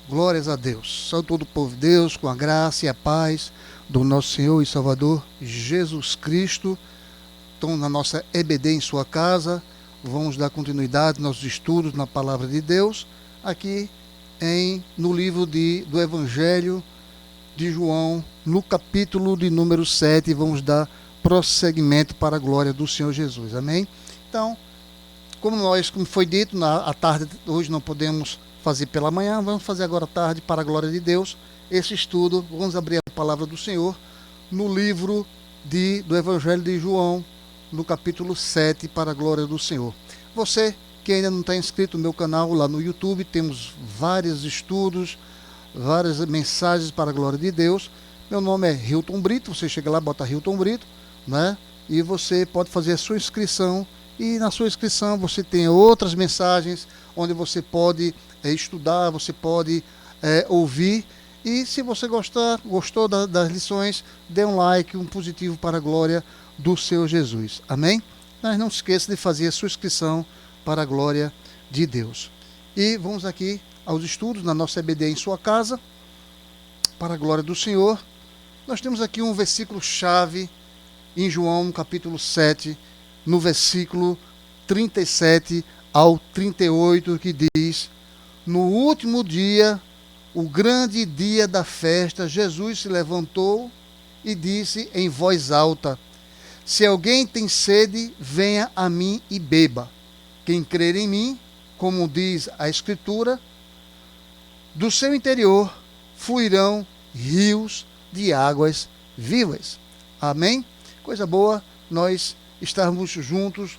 Glórias a Deus. São todo o povo de Deus, com a graça e a paz do nosso Senhor e Salvador Jesus Cristo. Estão na nossa EBD em sua casa. Vamos dar continuidade aos nossos estudos na Palavra de Deus, aqui no livro do Evangelho de João, no capítulo de número 7. Vamos dar prosseguimento para a glória do Senhor Jesus. Amém? Então, como foi dito, à tarde, hoje não podemos fazer pela manhã, vamos fazer agora à tarde, para a glória de Deus, esse estudo. Vamos abrir a palavra do Senhor no livro do Evangelho de João, no capítulo 7, para a glória do Senhor. Você que ainda não está inscrito no meu canal lá no YouTube, temos vários estudos, várias mensagens para a glória de Deus. Meu nome é Hilton Brito, você chega lá, bota Hilton Brito, né? E você pode fazer a sua inscrição, e na sua inscrição você tem outras mensagens, onde você pode estudar, você pode ouvir. E se você gostou das lições, dê um like, um positivo para a glória do Senhor Jesus. Amém? Mas não se esqueça de fazer a sua inscrição para a glória de Deus. E vamos aqui aos estudos na nossa EBD em sua casa, para a glória do Senhor. Nós temos aqui um versículo-chave em João, capítulo 7, no versículo 37 ao 38, que diz: no último dia, o grande dia da festa, Jesus se levantou e disse em voz alta: se alguém tem sede, venha a mim e beba. Quem crer em mim, como diz a Escritura, do seu interior fluirão rios de águas vivas. Amém? Coisa boa nós estarmos juntos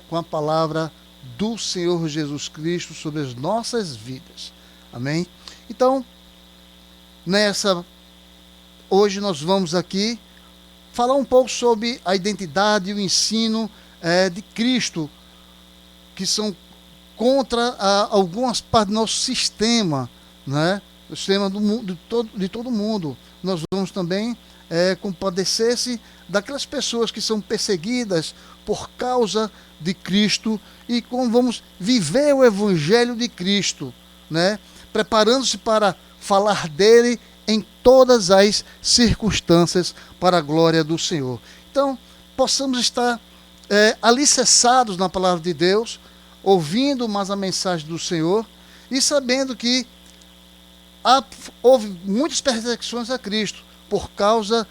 com a palavra do Senhor Jesus Cristo sobre as nossas vidas. Amém? Então, hoje nós vamos aqui falar um pouco sobre a identidade e o ensino de Cristo, que são contra algumas partes do nosso sistema, né? O sistema de todo mundo. Nós vamos também compadecer-se daquelas pessoas que são perseguidas por causa de Cristo, e como vamos viver o Evangelho de Cristo, né? Preparando-se para falar dele em todas as circunstâncias para a glória do Senhor. Então, possamos estar alicerçados na palavra de Deus, ouvindo mais a mensagem do Senhor e sabendo que houve muitas perseguições a Cristo por causa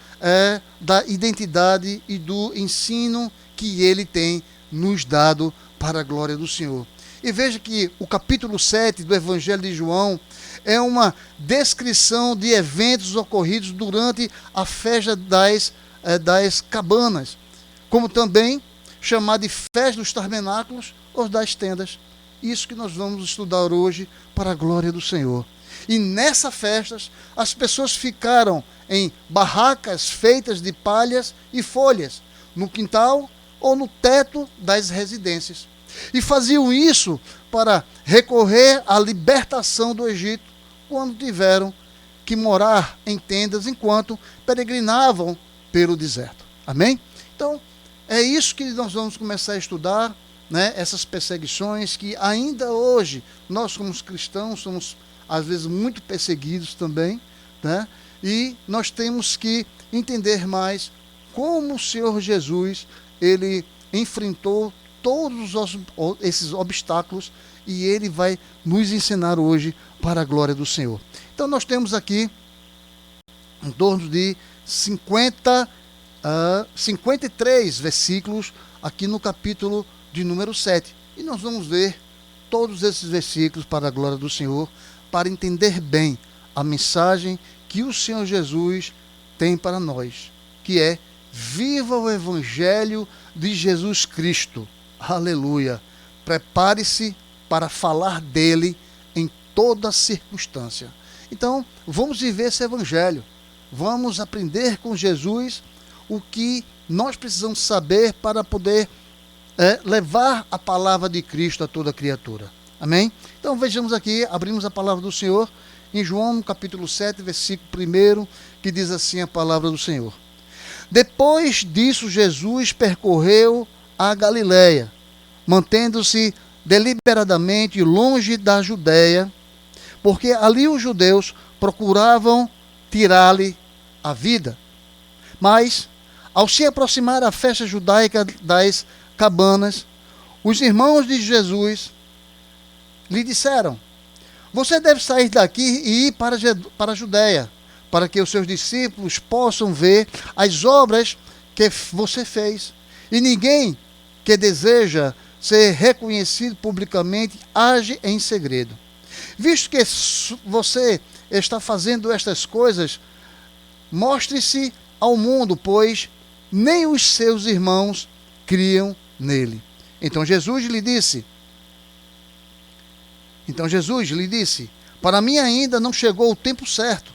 da identidade e do ensino que ele tem nos dado para a glória do Senhor. E veja que o capítulo 7 do Evangelho de João é uma descrição de eventos ocorridos durante a festa das cabanas, como também chamada de festa dos tabernáculos ou das tendas. Isso que nós vamos estudar hoje para a glória do Senhor. E nessas festas, as pessoas ficaram em barracas feitas de palhas e folhas, no quintal ou no teto das residências. E faziam isso para recorrer à libertação do Egito, quando tiveram que morar em tendas enquanto peregrinavam pelo deserto. Amém? Então, é isso que nós vamos começar a estudar, né? Essas perseguições que ainda hoje, nós como cristãos, somos às vezes muito perseguidos também, né? E nós temos que entender mais como o Senhor Jesus, ele enfrentou todos esses obstáculos, e ele vai nos ensinar hoje para a glória do Senhor. Então nós temos aqui em torno de 53 versículos aqui no capítulo de número 7. E nós vamos ver todos esses versículos para a glória do Senhor, para entender bem a mensagem que o Senhor Jesus tem para nós, que é: viva o Evangelho de Jesus Cristo. Aleluia. Prepare-se para falar dele em toda circunstância. Então, vamos viver esse Evangelho. Vamos aprender com Jesus o que nós precisamos saber para poder levar a palavra de Cristo a toda criatura. Amém? Então, vejamos aqui, abrimos a palavra do Senhor em João, no capítulo 7, versículo 1, que diz assim a palavra do Senhor. Depois disso, Jesus percorreu a Galiléia, mantendo-se deliberadamente longe da Judéia, porque ali os judeus procuravam tirar-lhe a vida. Mas, ao se aproximar a festa judaica das cabanas, os irmãos de Jesus lhe disseram: você deve sair daqui e ir para a Judéia, para que os seus discípulos possam ver as obras que você fez. E ninguém que deseja ser reconhecido publicamente age em segredo. Visto que você está fazendo estas coisas, mostre-se ao mundo, pois nem os seus irmãos criam nele. Então Jesus lhe disse, para mim ainda não chegou o tempo certo.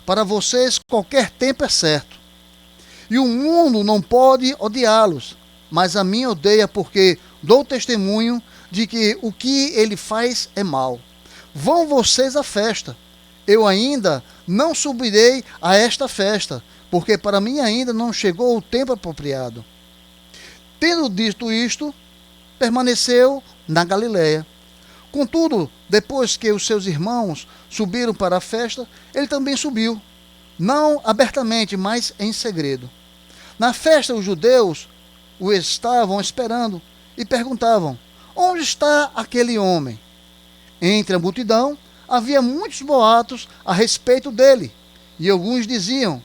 Para vocês qualquer tempo é certo. E o mundo não pode odiá-los, mas a mim odeia porque dou testemunho de que o que ele faz é mal. Vão vocês à festa. Eu ainda não subirei a esta festa, porque para mim ainda não chegou o tempo apropriado. Tendo dito isto, permaneceu na Galiléia. Contudo, depois que os seus irmãos subiram para a festa, ele também subiu, não abertamente, mas em segredo. Na festa, os judeus o estavam esperando e perguntavam: onde está aquele homem? Entre a multidão havia muitos boatos a respeito dele, e alguns diziam: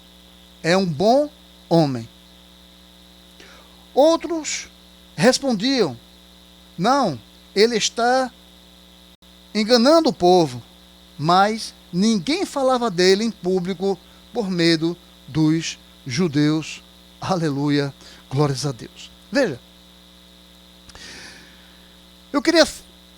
é um bom homem. Outros respondiam: não, ele está enganando o povo. Mas ninguém falava dele em público por medo dos judeus. Aleluia, glórias a Deus. Veja, eu queria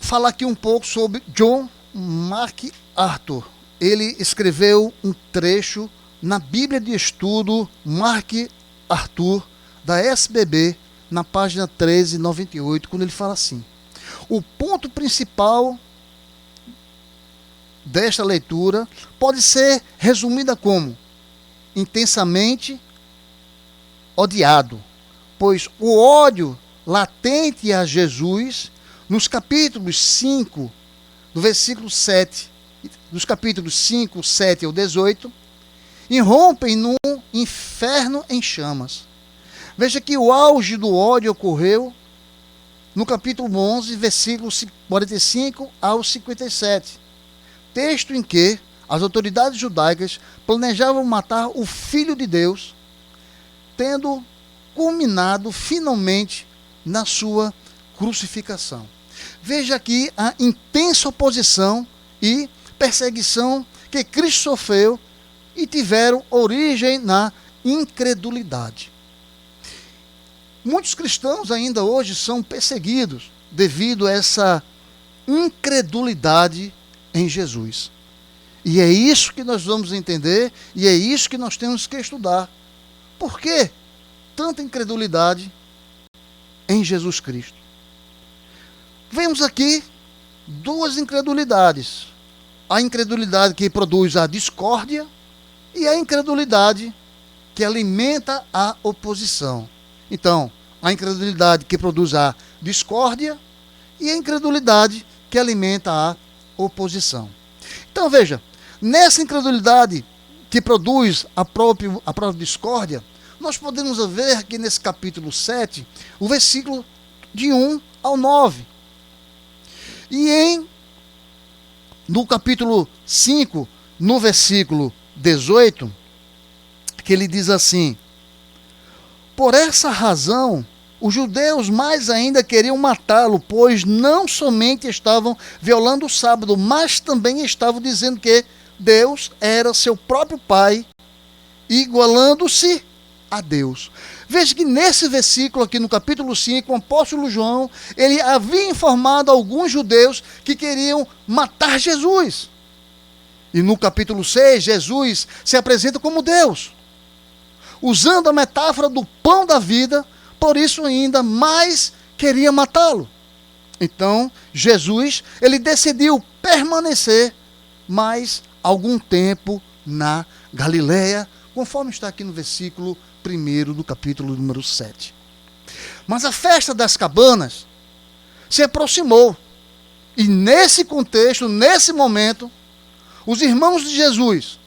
falar aqui um pouco sobre John MacArthur. Ele escreveu um trecho na Bíblia de Estudo MacArthur, da SBB, na página 1398, quando ele fala assim: o ponto principal desta leitura pode ser resumida como intensamente odiado, pois o ódio latente a Jesus, nos capítulos 5, do versículo 7, dos capítulos 5, 7 ao 18, irrompem num inferno em chamas. Veja que o auge do ódio ocorreu no capítulo 11, versículos 45 ao 57, texto em que as autoridades judaicas planejavam matar o Filho de Deus, tendo culminado finalmente na sua crucificação. Veja aqui a intensa oposição e perseguição que Cristo sofreu e tiveram origem na incredulidade. Muitos cristãos ainda hoje são perseguidos devido a essa incredulidade em Jesus. E é isso que nós vamos entender e é isso que nós temos que estudar. Por que tanta incredulidade em Jesus Cristo? Vemos aqui duas incredulidades. A incredulidade que produz a discórdia e a incredulidade que alimenta a oposição. Então, a incredulidade que produz a discórdia e a incredulidade que alimenta a oposição. Então veja, nessa incredulidade que produz a própria discórdia, nós podemos ver aqui nesse capítulo 7, o versículo de 1 ao 9. E no capítulo 5, no versículo 18, que ele diz assim: por essa razão, os judeus mais ainda queriam matá-lo, pois não somente estavam violando o sábado, mas também estavam dizendo que Deus era seu próprio Pai, igualando-se a Deus. Veja que nesse versículo aqui no capítulo 5, o apóstolo João, ele havia informado alguns judeus que queriam matar Jesus. E no capítulo 6, Jesus se apresenta como Deus, usando a metáfora do pão da vida. Por isso ainda mais queria matá-lo. Então, Jesus, ele decidiu permanecer mais algum tempo na Galiléia, conforme está aqui no versículo 1 do capítulo número 7. Mas a festa das cabanas se aproximou. E nesse contexto, nesse momento, os irmãos de Jesus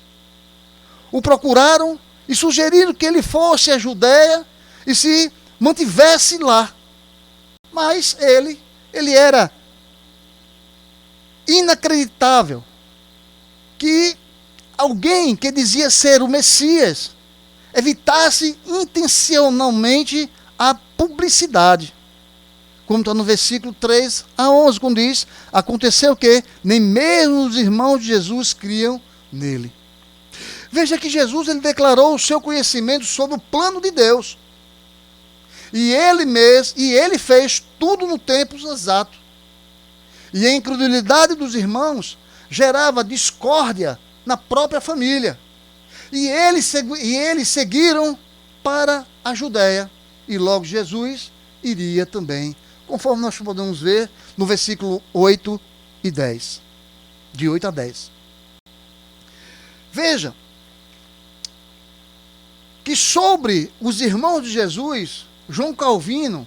o procuraram e sugeriram que ele fosse à Judéia e se mantivesse lá. Mas ele era inacreditável que alguém que dizia ser o Messias evitasse intencionalmente a publicidade. Como está no versículo 3 a 11, quando diz, aconteceu que nem mesmo os irmãos de Jesus criam nele. Veja que Jesus ele declarou o seu conhecimento sobre o plano de Deus. E ele fez tudo no tempo exato. E a incredulidade dos irmãos gerava discórdia na própria família. E eles seguiram para a Judéia. E logo Jesus iria também, conforme nós podemos ver no versículo 8 e 10. De 8 a 10. Veja que sobre os irmãos de Jesus, João Calvino,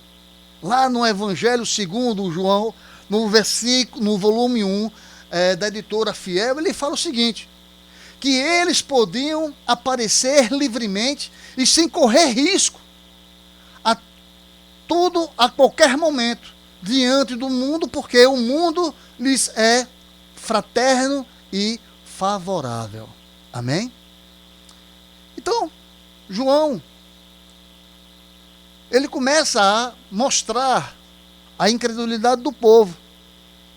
lá no Evangelho segundo João, no volume 1 da editora Fiel, ele fala o seguinte, que eles podiam aparecer livremente e sem correr risco a qualquer momento diante do mundo, porque o mundo lhes é fraterno e favorável. Amém? Então, João, ele começa a mostrar a incredulidade do povo,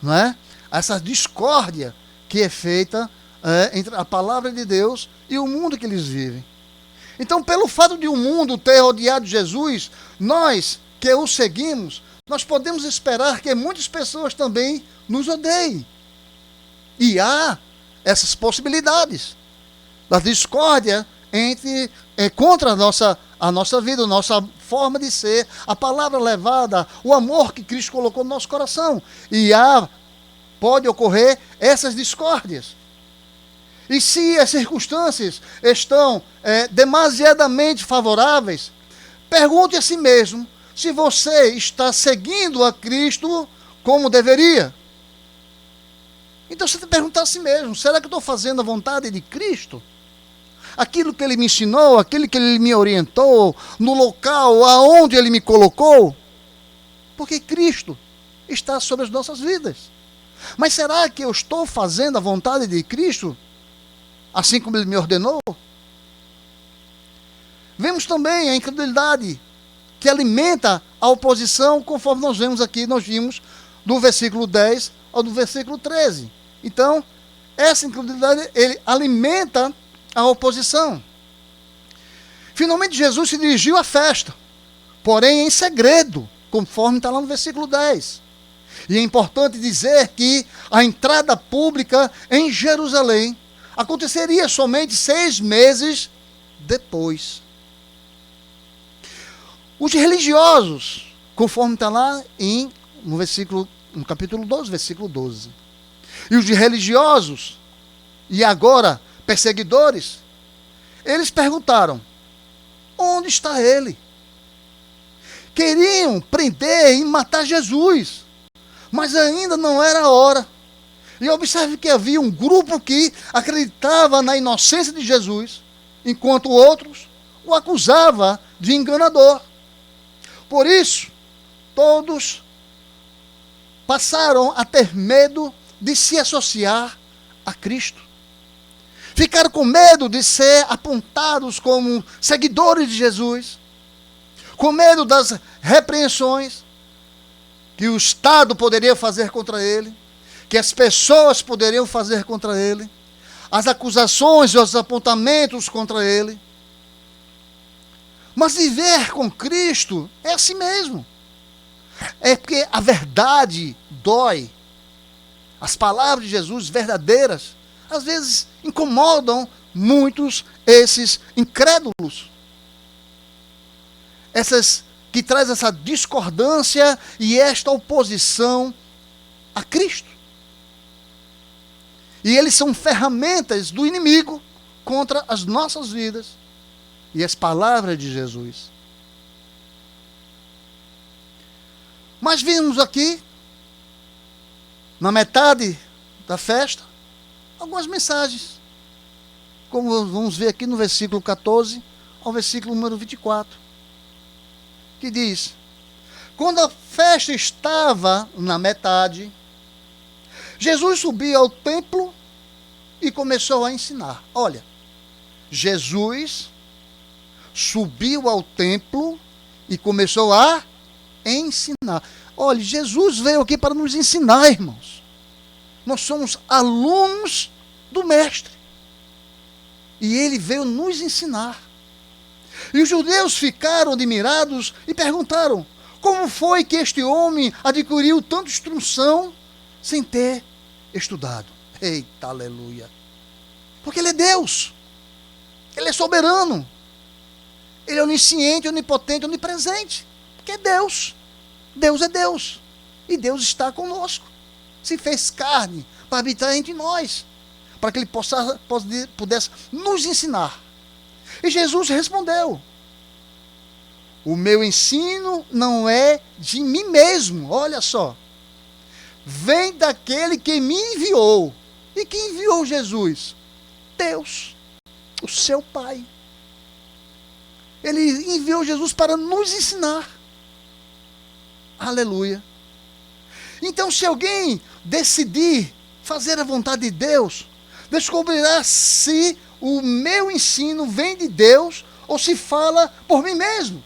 não é? Essa discórdia que é feita entre a palavra de Deus e o mundo que eles vivem. Então, pelo fato de o mundo ter odiado Jesus, nós que o seguimos, nós podemos esperar que muitas pessoas também nos odeiem. E há essas possibilidades da discórdia contra a nossa vida, a nossa forma de ser, a palavra levada, o amor que Cristo colocou no nosso coração. E pode ocorrer essas discórdias. E se as circunstâncias estão demasiadamente favoráveis, pergunte a si mesmo se você está seguindo a Cristo como deveria. Então você tem que perguntar a si mesmo, será que eu estou fazendo a vontade de Cristo? Aquilo que Ele me ensinou, aquilo que Ele me orientou, no local aonde Ele me colocou? Porque Cristo está sobre as nossas vidas. Mas será que eu estou fazendo a vontade de Cristo, assim como Ele me ordenou? Vemos também a incredulidade que alimenta a oposição, conforme nós vimos do versículo 10 ao do versículo 13. Então, essa incredulidade, ele alimenta a oposição. Finalmente, Jesus se dirigiu à festa, porém em segredo, conforme está lá no versículo 10. E é importante dizer que a entrada pública em Jerusalém aconteceria somente 6 meses depois. Os religiosos, conforme está lá no capítulo 12, versículo 12. E os religiosos, e agora perseguidores, eles perguntaram, onde está ele? Queriam prender e matar Jesus, mas ainda não era a hora. E observe que havia um grupo que acreditava na inocência de Jesus, enquanto outros o acusavam de enganador. Por isso, todos passaram a ter medo de se associar a Cristo. Ficaram com medo de ser apontados como seguidores de Jesus, com medo das repreensões que o Estado poderia fazer contra ele, que as pessoas poderiam fazer contra ele, as acusações e os apontamentos contra ele. Mas viver com Cristo é assim mesmo. É porque a verdade dói. As palavras de Jesus verdadeiras, às vezes incomodam muitos esses incrédulos. Que traz essa discordância e esta oposição a Cristo. E eles são ferramentas do inimigo contra as nossas vidas e as palavras de Jesus. Mas vimos aqui, na metade da festa, algumas mensagens. Como vamos ver aqui no versículo 14 ao versículo número 24. Que diz: quando a festa estava na metade, Jesus subiu ao templo e começou a ensinar. Olha, Jesus subiu ao templo e começou a ensinar. Olha, Jesus veio aqui para nos ensinar, irmãos. Nós somos alunos do Mestre. E ele veio nos ensinar. E os judeus ficaram admirados e perguntaram: como foi que este homem adquiriu tanta instrução sem ter estudado? Eita, aleluia! Porque ele é Deus. Ele é soberano. Ele é onisciente, onipotente, onipresente. Porque é Deus. Deus é Deus. E Deus está conosco. Se fez carne para habitar entre nós. Para que ele pudesse nos ensinar. E Jesus respondeu: o meu ensino não é de mim mesmo. Olha só. Vem daquele que me enviou. E quem enviou Jesus? Deus, o seu Pai. Ele enviou Jesus para nos ensinar. Aleluia. Então, se alguém decidir fazer a vontade de Deus, descobrirá se o meu ensino vem de Deus ou se fala por mim mesmo.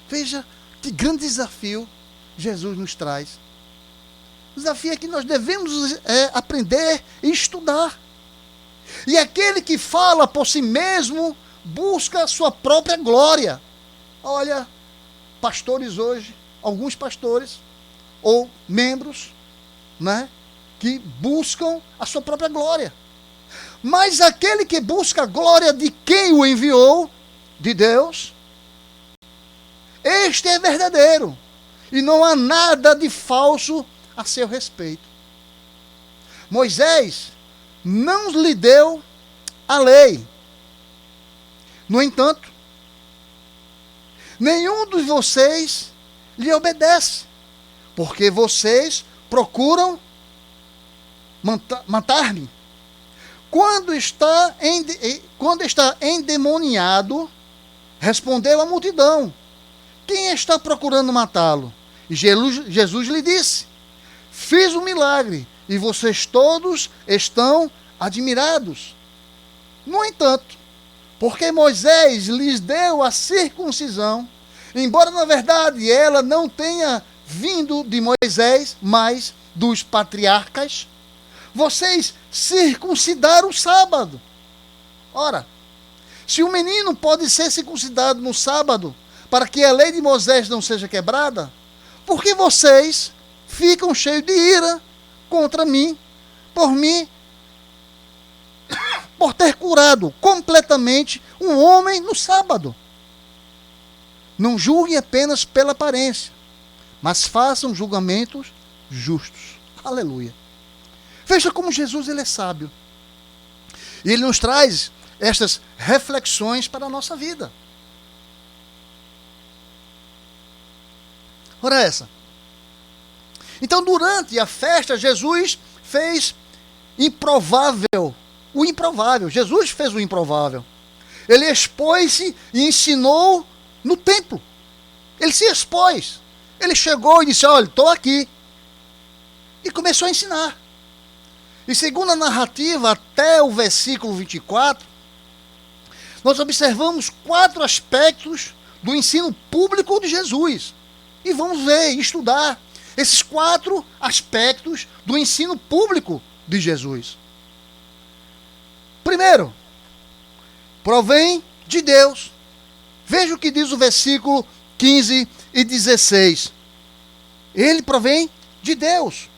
Veja que grande desafio Jesus nos traz. O desafio é que nós devemos aprender e estudar. E aquele que fala por si mesmo busca a sua própria glória. Olha, pastores hoje, alguns pastores ou membros, né, que buscam a sua própria glória. Mas aquele que busca a glória de quem o enviou, de Deus, este é verdadeiro. E não há nada de falso a seu respeito. Moisés não lhe deu a lei. No entanto, nenhum de vocês lhe obedece, porque vocês procuram matar-me. Quando está endemoniado, respondeu a multidão: quem está procurando matá-lo? E Jesus lhe disse: fiz um milagre, e vocês todos estão admirados. No entanto, porque Moisés lhes deu a circuncisão, embora na verdade ela não tenha vindo de Moisés, mas dos patriarcas, vocês circuncidaram o sábado. Ora, se o menino pode ser circuncidado no sábado, para que a lei de Moisés não seja quebrada, por que vocês ficam cheios de ira contra mim, por ter curado completamente um homem no sábado? Não julguem apenas pela aparência, mas façam julgamentos justos. Aleluia. Veja como Jesus ele é sábio. E ele nos traz estas reflexões para a nossa vida. Ora essa. Então, durante a festa, Jesus fez o improvável. Jesus fez o improvável. Ele expôs-se e ensinou no templo. Ele se expôs. Ele chegou e disse: olha, estou aqui. E começou a ensinar. E segundo a narrativa, até o versículo 24, nós observamos 4 aspectos do ensino público de Jesus. E vamos ver, estudar esses 4 aspectos do ensino público de Jesus. Primeiro, provém de Deus. Veja o que diz o versículo 15 e 16. Ele provém de Deus.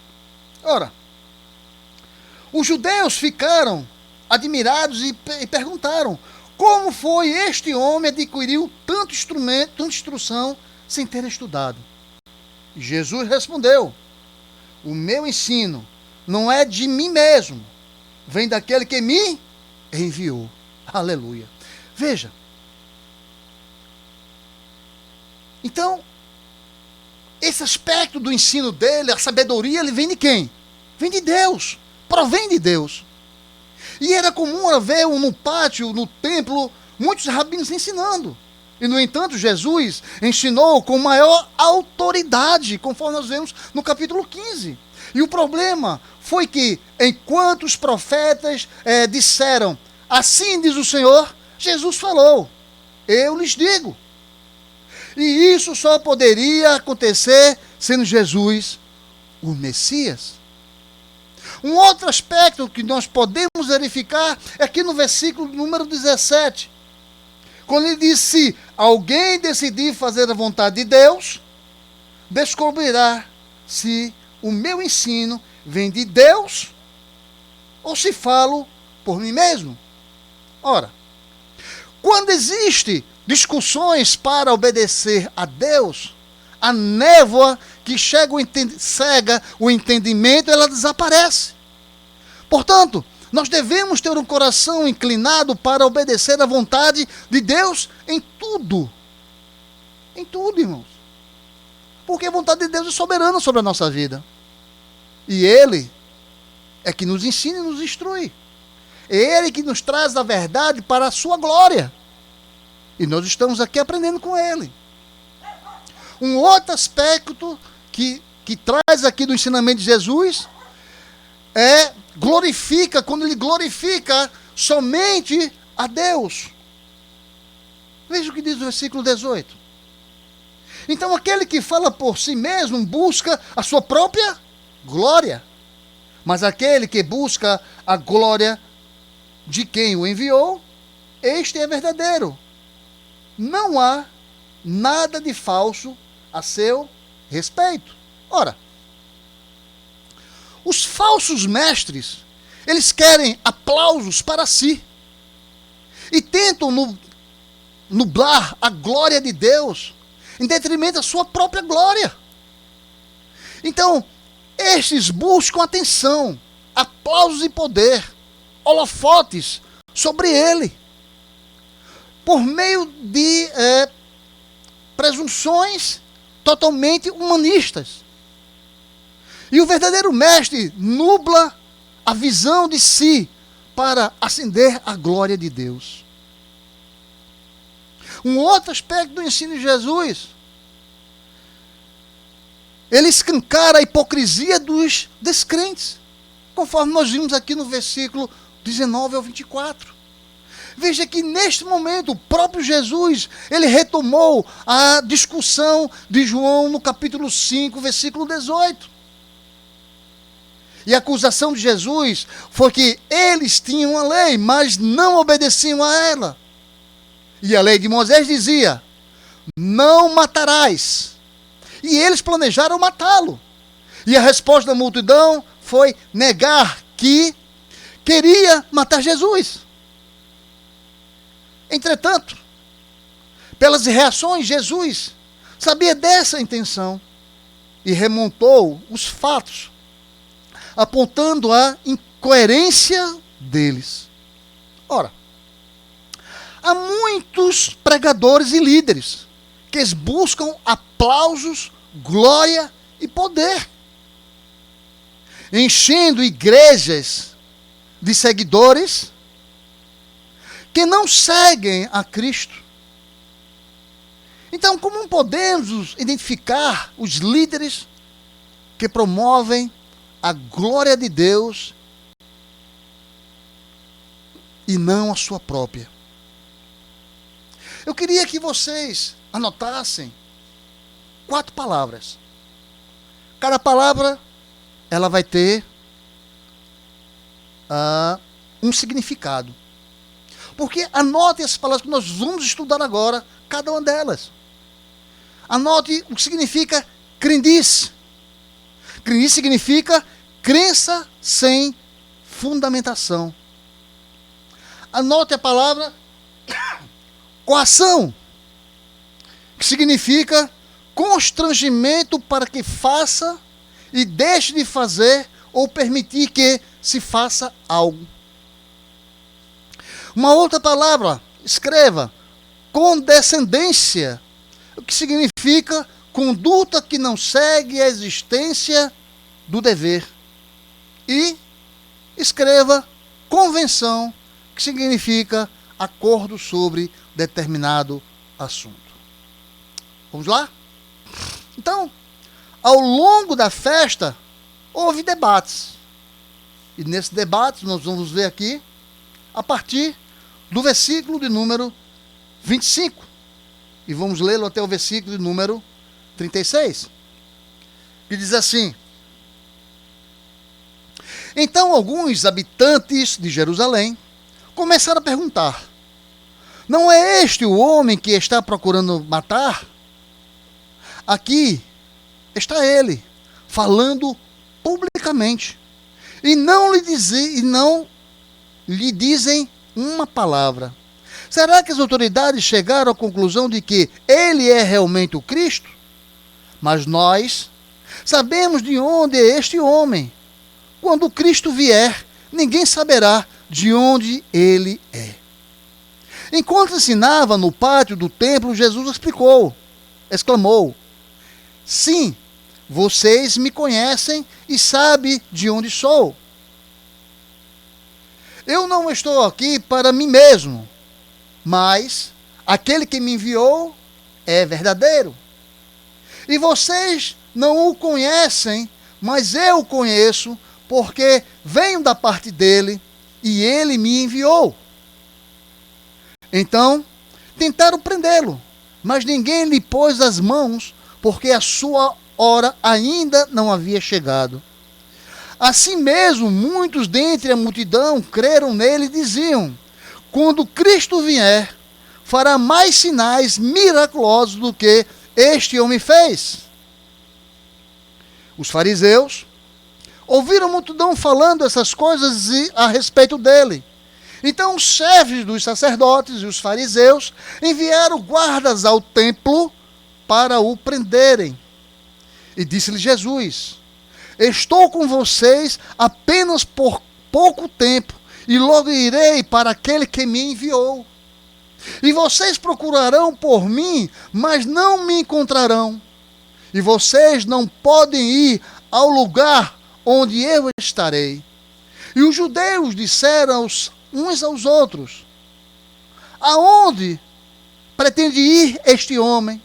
Ora, os judeus ficaram admirados e perguntaram: como foi este homem adquiriu tanto instrumento, tanta instrução sem ter estudado? E Jesus respondeu: o meu ensino não é de mim mesmo, vem daquele que me enviou. Aleluia. Veja. Então, esse aspecto do ensino dele, a sabedoria, ele vem de quem? Vem de Deus. provém de Deus. E era comum ver no pátio, no templo, muitos rabinos ensinando. E, no entanto, Jesus ensinou com maior autoridade, conforme nós vemos no capítulo 15. E o problema foi que, enquanto os profetas disseram, assim diz o Senhor, Jesus falou, eu lhes digo. E isso só poderia acontecer sendo Jesus o Messias. Um outro aspecto que nós podemos verificar é aqui no versículo número 17. Quando ele diz, se alguém decidir fazer a vontade de Deus, descobrirá se o meu ensino vem de Deus ou se falo por mim mesmo. Ora, quando existe discussões para obedecer a Deus, a névoa que cega o entendimento, ela desaparece. Portanto, nós devemos ter um coração inclinado para obedecer à vontade de Deus em tudo. Em tudo, irmãos. Porque a vontade de Deus é soberana sobre a nossa vida. E Ele é que nos ensina e nos instrui. É Ele que nos traz a verdade para a sua glória. E nós estamos aqui aprendendo com Ele. Um outro aspecto que traz aqui do ensinamento de Jesus quando ele glorifica somente a Deus. Veja o que diz o versículo 18. Então aquele que fala por si mesmo busca a sua própria glória. Mas aquele que busca a glória de quem o enviou, este é verdadeiro. Não há nada de falso a seu respeito. Ora, os falsos mestres, eles querem aplausos para si e tentam nublar a glória de Deus em detrimento da sua própria glória. Então, estes buscam atenção, aplausos e poder, holofotes sobre ele, por meio de presunções totalmente humanistas. E o verdadeiro mestre nubla a visão de si para acender a glória de Deus. Um outro aspecto do ensino de Jesus, ele escancara a hipocrisia dos descrentes, conforme nós vimos aqui no versículo 19 ao 24. Veja que neste momento o próprio Jesus, ele retomou a discussão de João no capítulo 5, versículo 18. E a acusação de Jesus foi que eles tinham a lei, mas não obedeciam a ela. E a lei de Moisés dizia, não matarás. E eles planejaram matá-lo. E a resposta da multidão foi negar que queria matar Jesus. Entretanto, pelas reações, Jesus sabia dessa intenção e remontou os fatos, apontando a incoerência deles. Ora, há muitos pregadores e líderes que buscam aplausos, glória e poder, enchendo igrejas de seguidores que não seguem a Cristo. Então, como podemos identificar os líderes que promovem a glória de Deus e não a sua própria? Eu queria que vocês anotassem 4 palavras. Cada palavra, ela vai ter um significado. Porque anote as palavras que nós vamos estudar agora, cada uma delas. Anote o que significa crendice. Crendice significa crença sem fundamentação. Anote a palavra coação, que significa constrangimento para que faça e deixe de fazer ou permitir que se faça algo. Uma outra palavra, escreva, condescendência, o que significa conduta que não segue a existência do dever. E escreva convenção, que significa acordo sobre determinado assunto. Vamos lá? Então, ao longo da festa, houve debates. E nesses debates nós vamos ver aqui, a partir do versículo de número 25. E vamos lê-lo até o versículo de número 36. Que diz assim: Então alguns habitantes de Jerusalém começaram a perguntar: Não é este o homem que está procurando matar? Aqui está ele, falando publicamente, e não lhe dizem uma palavra. Será que as autoridades chegaram à conclusão de que ele é realmente o Cristo? Mas nós sabemos de onde é este homem. Quando o Cristo vier, ninguém saberá de onde ele é. Enquanto ensinava no pátio do templo, Jesus exclamou: Sim, vocês me conhecem e sabem de onde sou. Eu não estou aqui para mim mesmo, mas aquele que me enviou é verdadeiro. E vocês não o conhecem, mas eu o conheço, porque venho da parte dele e ele me enviou. Então, tentaram prendê-lo, mas ninguém lhe pôs as mãos, porque a sua hora ainda não havia chegado. Assim mesmo, muitos dentre a multidão creram nele e diziam: Quando Cristo vier, fará mais sinais miraculosos do que este homem fez. Os fariseus ouviram a multidão falando essas coisas a respeito dele. Então os chefes dos sacerdotes e os fariseus enviaram guardas ao templo para o prenderem. E disse-lhe Jesus: Estou com vocês apenas por pouco tempo, e logo irei para aquele que me enviou. E vocês procurarão por mim, mas não me encontrarão. E vocês não podem ir ao lugar onde eu estarei. E os judeus disseram uns aos outros: Aonde pretende ir este homem,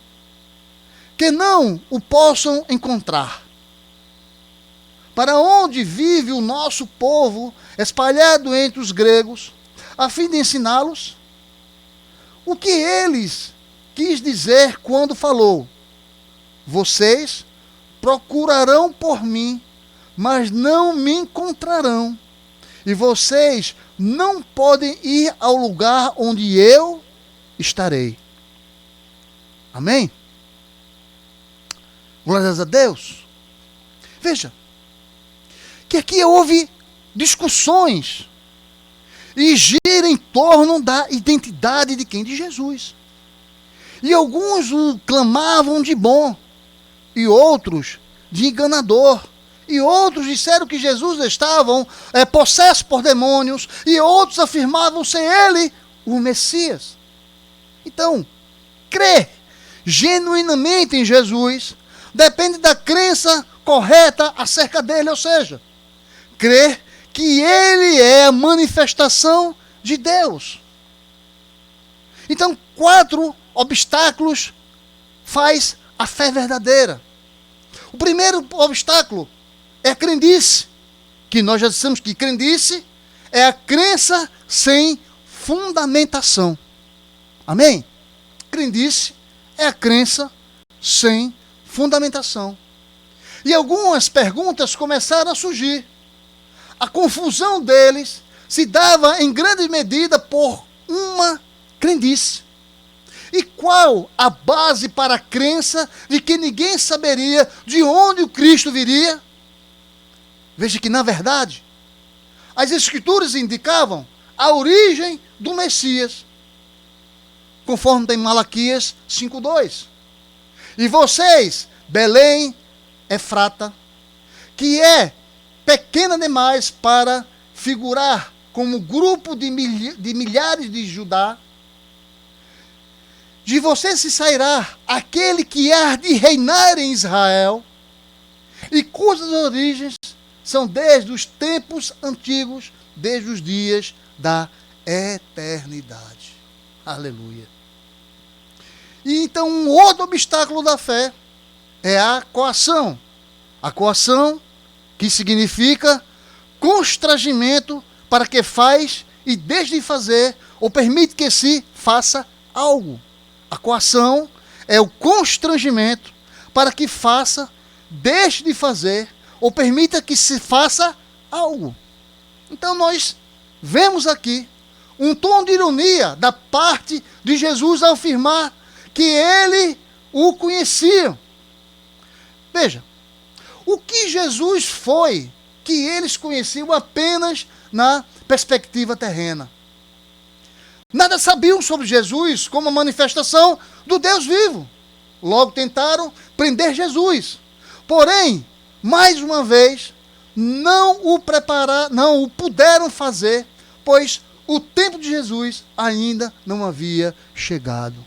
que não o possam encontrar? Para onde vive o nosso povo, espalhado entre os gregos, a fim de ensiná-los? O que eles quis dizer quando falou: Vocês procurarão por mim, mas não me encontrarão. E vocês não podem ir ao lugar onde eu estarei. Amém? Glórias a Deus. Veja, que aqui houve discussões e gira em torno da identidade de quem? De Jesus. E alguns o clamavam de bom, e outros de enganador. E outros disseram que Jesus estava possesso por demônios, e outros afirmavam ser ele o Messias. Então, crer genuinamente em Jesus depende da crença correta acerca dele, ou seja, crer que ele é a manifestação de Deus. Então, 4 obstáculos faz a fé verdadeira. O primeiro obstáculo é a crendice, que nós já dissemos que crendice é a crença sem fundamentação. Amém? Crendice é a crença sem fundamentação. E algumas perguntas começaram a surgir. A confusão deles se dava em grande medida por uma crendice. E qual a base para a crença de que ninguém saberia de onde o Cristo viria? Veja que, na verdade, as Escrituras indicavam a origem do Messias, conforme tem Malaquias 5:2. E vocês, Belém, Efrata, que é pequena demais para figurar como grupo de milhares de Judá, de você se sairá aquele que há de reinar em Israel, e cujas origens são desde os tempos antigos, desde os dias da eternidade. Aleluia. E então um outro obstáculo da fé é a coação. A coação, que significa constrangimento para que faz e deixe de fazer, ou permite que se faça algo. A coação é o constrangimento para que faça, deixe de fazer, ou permita que se faça algo. Então nós vemos aqui um tom de ironia da parte de Jesus ao afirmar que ele o conhecia. Veja, o que Jesus foi que eles conheciam apenas na perspectiva terrena. Nada sabiam sobre Jesus como a manifestação do Deus vivo. Logo tentaram prender Jesus. Porém, mais uma vez, não o puderam fazer, pois o tempo de Jesus ainda não havia chegado.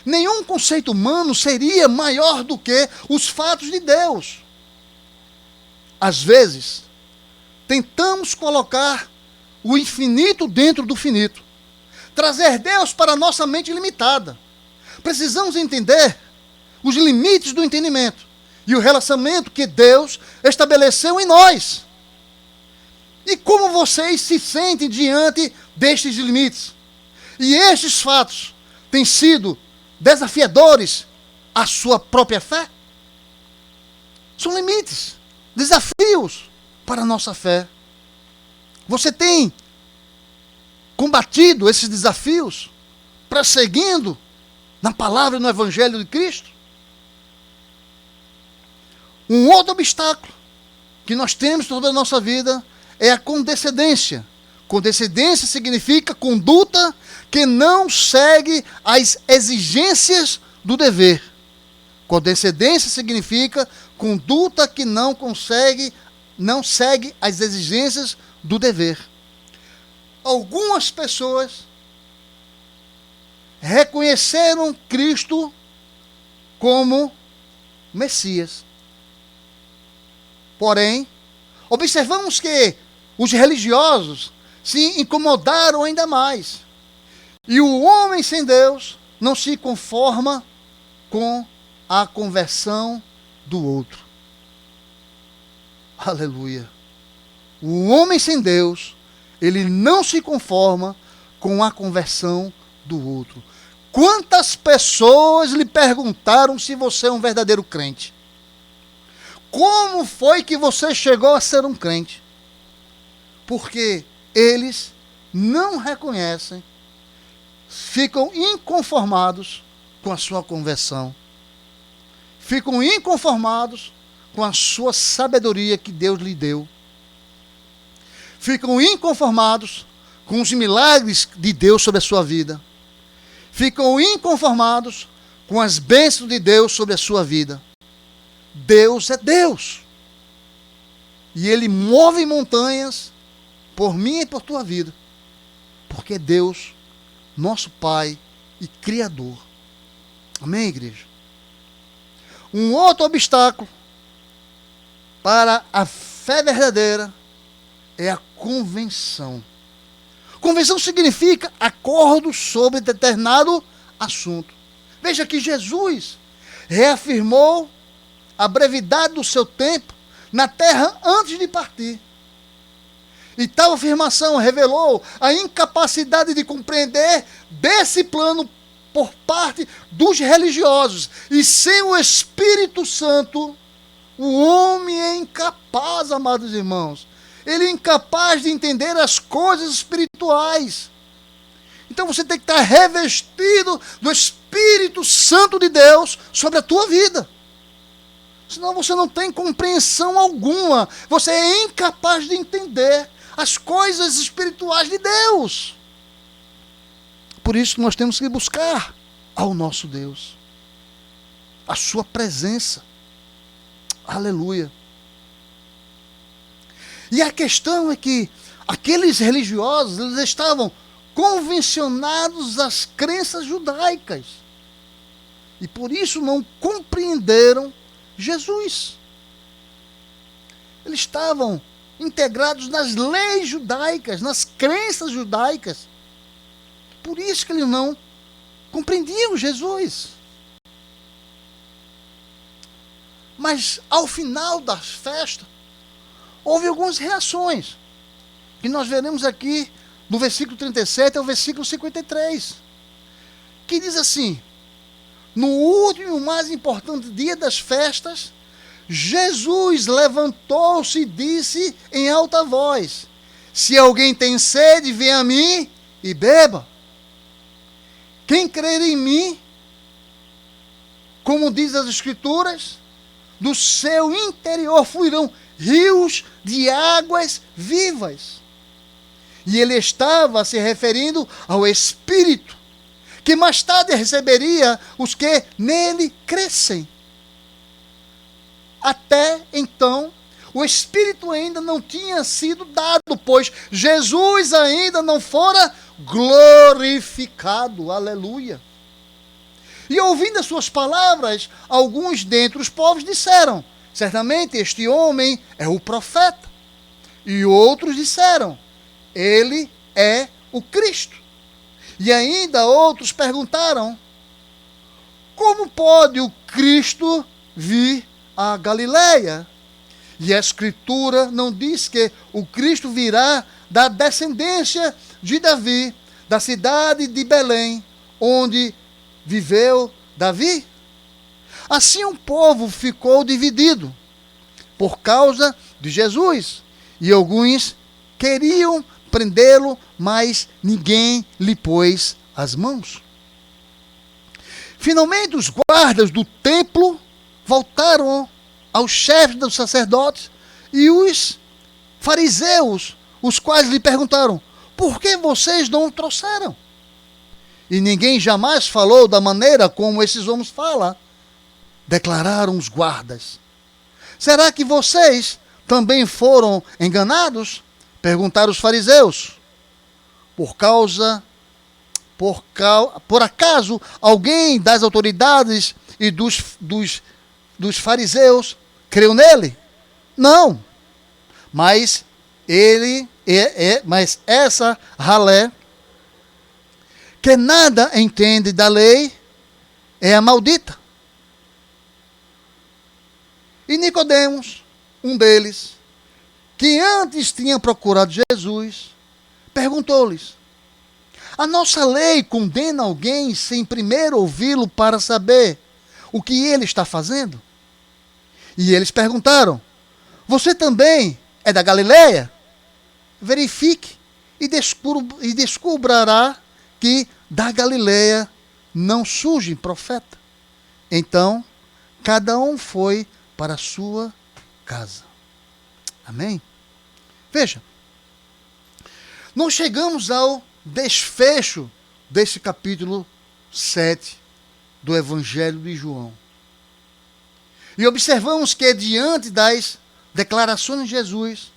Nenhum conceito humano seria maior do que os fatos de Deus. Às vezes, tentamos colocar o infinito dentro do finito, trazer Deus para a nossa mente limitada. Precisamos entender os limites do entendimento e o relacionamento que Deus estabeleceu em nós. E como vocês se sentem diante destes limites? E estes fatos têm sido desafiadores à sua própria fé? São limites, desafios para a nossa fé. Você tem combatido esses desafios, prosseguindo na palavra e no Evangelho de Cristo? Um outro obstáculo que nós temos sobre a nossa vida é a condescendência. Condescendência significa conduta que não segue as exigências do dever. Condescendência significa conduta que não segue as exigências do dever. Algumas pessoas reconheceram Cristo como Messias. Porém, observamos que os religiosos se incomodaram ainda mais. E o homem sem Deus não se conforma com a conversão do outro. Aleluia. O homem sem Deus, ele não se conforma com a conversão do outro. Quantas pessoas lhe perguntaram se você é um verdadeiro crente? Como foi que você chegou a ser um crente? Porque eles não reconhecem, ficam inconformados com a sua conversão. Ficam inconformados com a sua sabedoria que Deus lhe deu. Ficam inconformados com os milagres de Deus sobre a sua vida. Ficam inconformados com as bênçãos de Deus sobre a sua vida. Deus é Deus. E Ele move montanhas por mim e por tua vida. Porque é Deus, nosso Pai e Criador. Amém, igreja? Um outro obstáculo para a fé verdadeira é a convenção. Convenção significa acordo sobre determinado assunto. Veja que Jesus reafirmou a brevidade do seu tempo na terra antes de partir. E tal afirmação revelou a incapacidade de compreender desse plano por parte dos religiosos. E sem o Espírito Santo, o homem é incapaz, amados irmãos. Ele é incapaz de entender as coisas espirituais. Então você tem que estar revestido do Espírito Santo de Deus sobre a tua vida. Senão você não tem compreensão alguma. Você é incapaz de entender as coisas espirituais de Deus. Por isso nós temos que buscar ao nosso Deus, a sua presença. Aleluia. E a questão é que aqueles religiosos, eles estavam convencionados às crenças judaicas. E por isso não compreenderam Jesus. Eles estavam integrados nas leis judaicas, nas crenças judaicas. Por isso que eles não compreendiam Jesus. Mas ao final das festas, houve algumas reações, que nós veremos aqui do versículo 37 ao versículo 53, que diz assim: no último e mais importante dia das festas, Jesus levantou-se e disse em alta voz: se alguém tem sede, venha a mim e beba. Quem crer em mim, como diz as Escrituras, do seu interior fluirão rios de águas vivas. E ele estava se referindo ao Espírito, que mais tarde receberia os que nele crescem. Até então, o Espírito ainda não tinha sido dado, pois Jesus ainda não fora glorificado. Aleluia. E ouvindo as suas palavras, alguns dentre os povos disseram: certamente este homem é o profeta. E outros disseram: ele é o Cristo. E ainda outros perguntaram: como pode o Cristo vir a Galileia? E a Escritura não diz que o Cristo virá da descendência de Davi, da cidade de Belém, onde viveu Davi? Assim o povo ficou dividido por causa de Jesus. E alguns queriam prendê-lo, mas ninguém lhe pôs as mãos. Finalmente, os guardas do templo voltaram aos chefes dos sacerdotes e os fariseus, os quais lhe perguntaram: por que vocês não o trouxeram? E ninguém jamais falou da maneira como esses homens falam, declararam os guardas. Será que vocês também foram enganados? Perguntaram os fariseus. Por acaso alguém das autoridades e dos fariseus creu nele? Não. Mas mas essa ralé, que nada entende da lei, é a maldita. E Nicodemos, um deles, que antes tinha procurado Jesus, perguntou-lhes: a nossa lei condena alguém sem primeiro ouvi-lo para saber o que ele está fazendo? E eles perguntaram: você também é da Galileia? Verifique e descobrirá que da Galileia não surge profeta. Então, cada um foi para a sua casa. Amém? Veja, nós chegamos ao desfecho desse capítulo 7 do Evangelho de João. E observamos que, diante das declarações de Jesus,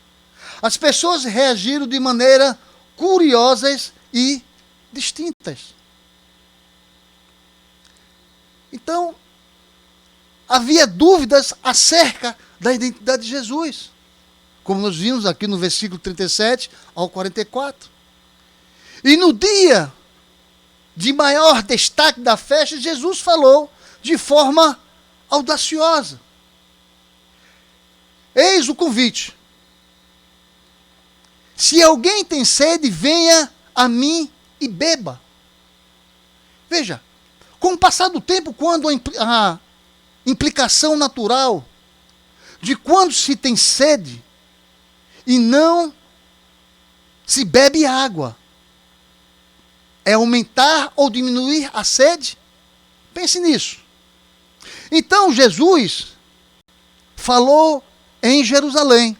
as pessoas reagiram de maneira curiosas e distintas. Então, havia dúvidas acerca da identidade de Jesus, como nós vimos aqui no versículo 37 ao 44. E no dia de maior destaque da festa, Jesus falou de forma audaciosa: eis o convite. Se alguém tem sede, venha a mim e beba. Veja, com o passar do tempo, quando a implicação natural de quando se tem sede e não se bebe água é aumentar ou diminuir a sede? Pense nisso. Então Jesus falou em Jerusalém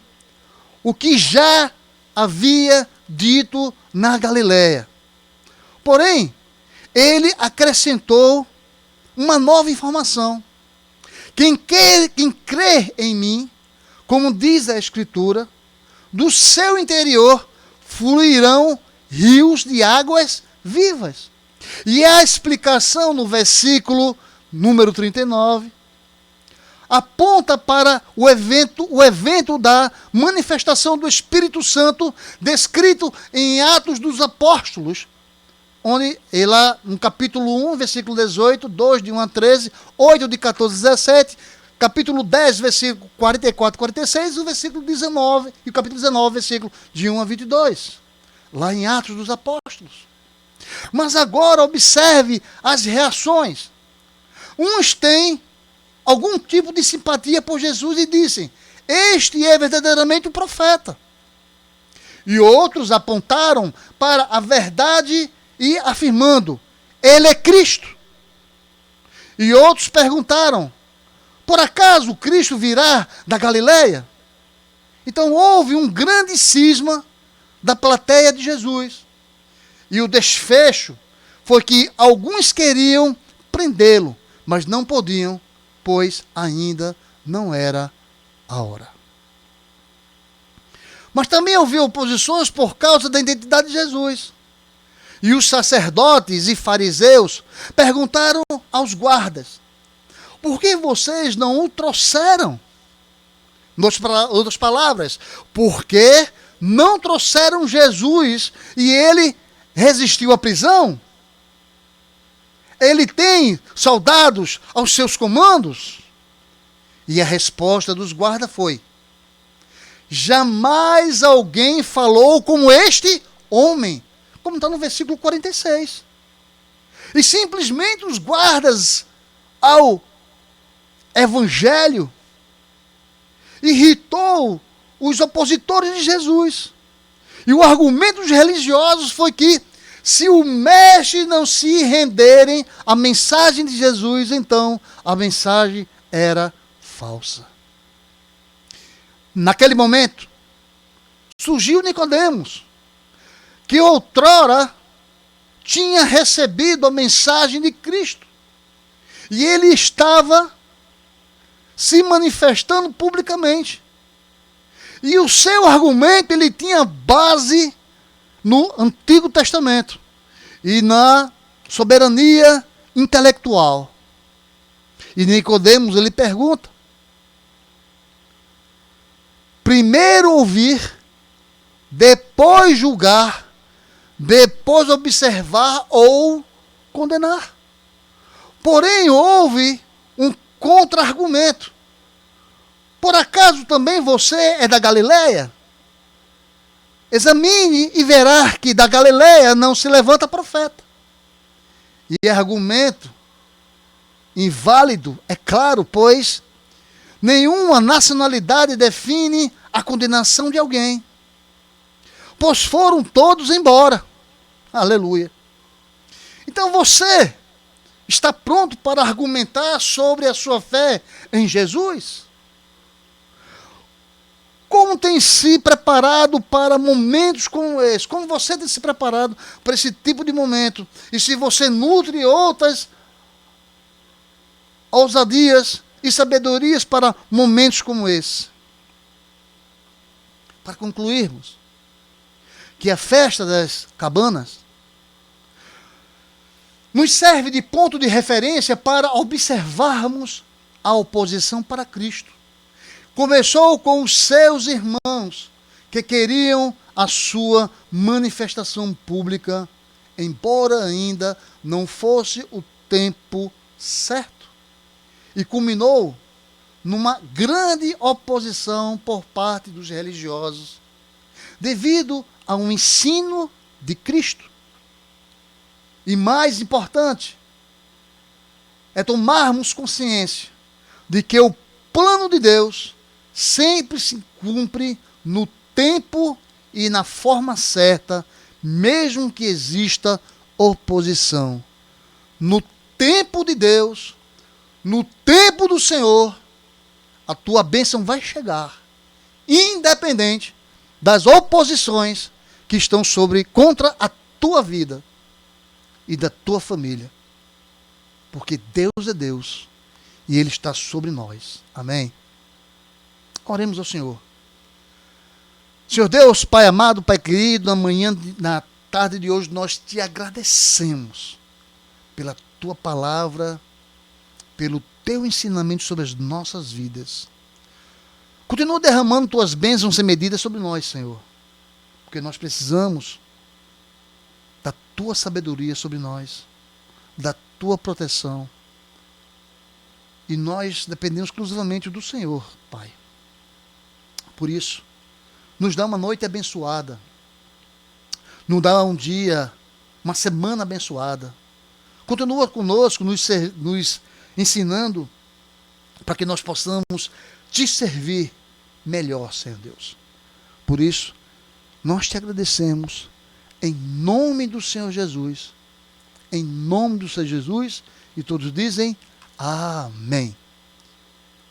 o que já havia dito na Galileia. Porém, ele acrescentou uma nova informação. Quem crê em mim, como diz a Escritura, do seu interior fluirão rios de águas vivas. E a explicação no versículo número 39, aponta para o evento da manifestação do Espírito Santo, descrito em Atos dos Apóstolos, onde lá no capítulo 1, versículo 18, 2 de 1 a 13, 8 de 14 a 17, capítulo 10, versículo 44 e 46, o versículo 19, e o capítulo 19, versículo de 1 a 22, lá em Atos dos Apóstolos. Mas agora observe as reações. Uns têm algum tipo de simpatia por Jesus e dizem: este é verdadeiramente o profeta. E outros apontaram para a verdade e afirmando: ele é Cristo. E outros perguntaram: por acaso Cristo virá da Galileia? Então houve um grande cisma da plateia de Jesus. E o desfecho foi que alguns queriam prendê-lo, mas não podiam, pois ainda não era a hora. Mas também houve oposições por causa da identidade de Jesus. E os sacerdotes e fariseus perguntaram aos guardas: por que vocês não o trouxeram? Em outras palavras, por que não trouxeram Jesus e ele resistiu à prisão? Ele tem soldados aos seus comandos? E a resposta dos guardas foi: jamais alguém falou como este homem, como está no versículo 46. E simplesmente os guardas ao evangelho irritou os opositores de Jesus. E o argumento dos religiosos foi que se o mestre não se renderem à mensagem de Jesus, então a mensagem era falsa. Naquele momento, surgiu Nicodemos, que outrora tinha recebido a mensagem de Cristo. E ele estava se manifestando publicamente. E o seu argumento, ele tinha base no Antigo Testamento e na soberania intelectual. E Nicodemos, ele pergunta: primeiro ouvir, depois julgar, depois observar ou condenar. Porém, houve um contra-argumento. Por acaso também você é da Galileia? Examine e verá que da Galileia não se levanta profeta. E argumento inválido, é claro, pois nenhuma nacionalidade define a condenação de alguém. Pois foram todos embora. Aleluia. Então você está pronto para argumentar sobre a sua fé em Jesus? Como tem se preparado para momentos como esse? Como você tem se preparado para esse tipo de momento? E se você nutre outras ousadias e sabedorias para momentos como esse? Para concluirmos, que a festa das cabanas nos serve de ponto de referência para observarmos a oposição para Cristo. Começou com os seus irmãos, que queriam a sua manifestação pública, embora ainda não fosse o tempo certo. E culminou numa grande oposição por parte dos religiosos, devido a um ensino de Cristo. E mais importante, é tomarmos consciência de que o plano de Deus sempre se cumpre no tempo e na forma certa, mesmo que exista oposição. No tempo de Deus, no tempo do Senhor, a tua bênção vai chegar, independente das oposições que estão contra a tua vida e da tua família. Porque Deus é Deus e Ele está sobre nós. Amém? Oremos ao Senhor. Senhor Deus, Pai amado, Pai querido, na tarde de hoje nós te agradecemos pela tua palavra, pelo teu ensinamento sobre as nossas vidas. Continua derramando tuas bênçãos sem medida sobre nós, Senhor, porque nós precisamos da tua sabedoria sobre nós, da tua proteção. E nós dependemos exclusivamente do Senhor, Pai. Por isso, nos dá uma noite abençoada, nos dá um dia, uma semana abençoada. Continua conosco, nos ensinando para que nós possamos te servir melhor, Senhor Deus. Por isso, nós te agradecemos em nome do Senhor Jesus. Em nome do Senhor Jesus. E todos dizem amém.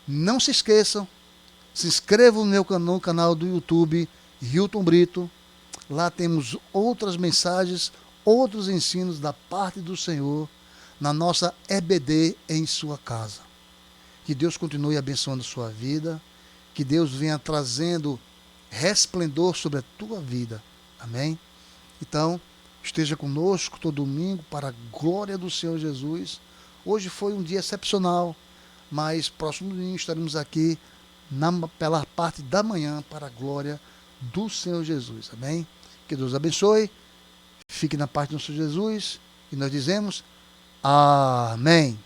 Não se esqueçam, se inscrevam no meu canal do YouTube, Hilton Brito. Lá temos outras mensagens, outros ensinos da parte do Senhor na nossa EBD em sua casa. Que Deus continue abençoando a sua vida, que Deus venha trazendo resplendor sobre a tua vida. Amém? Então, esteja conosco todo domingo para a glória do Senhor Jesus. Hoje foi um dia excepcional, mas próximo domingo estaremos aqui pela parte da manhã para a glória do Senhor Jesus. Amém? Que Deus abençoe. Fique na parte do Senhor Jesus. E nós dizemos amém.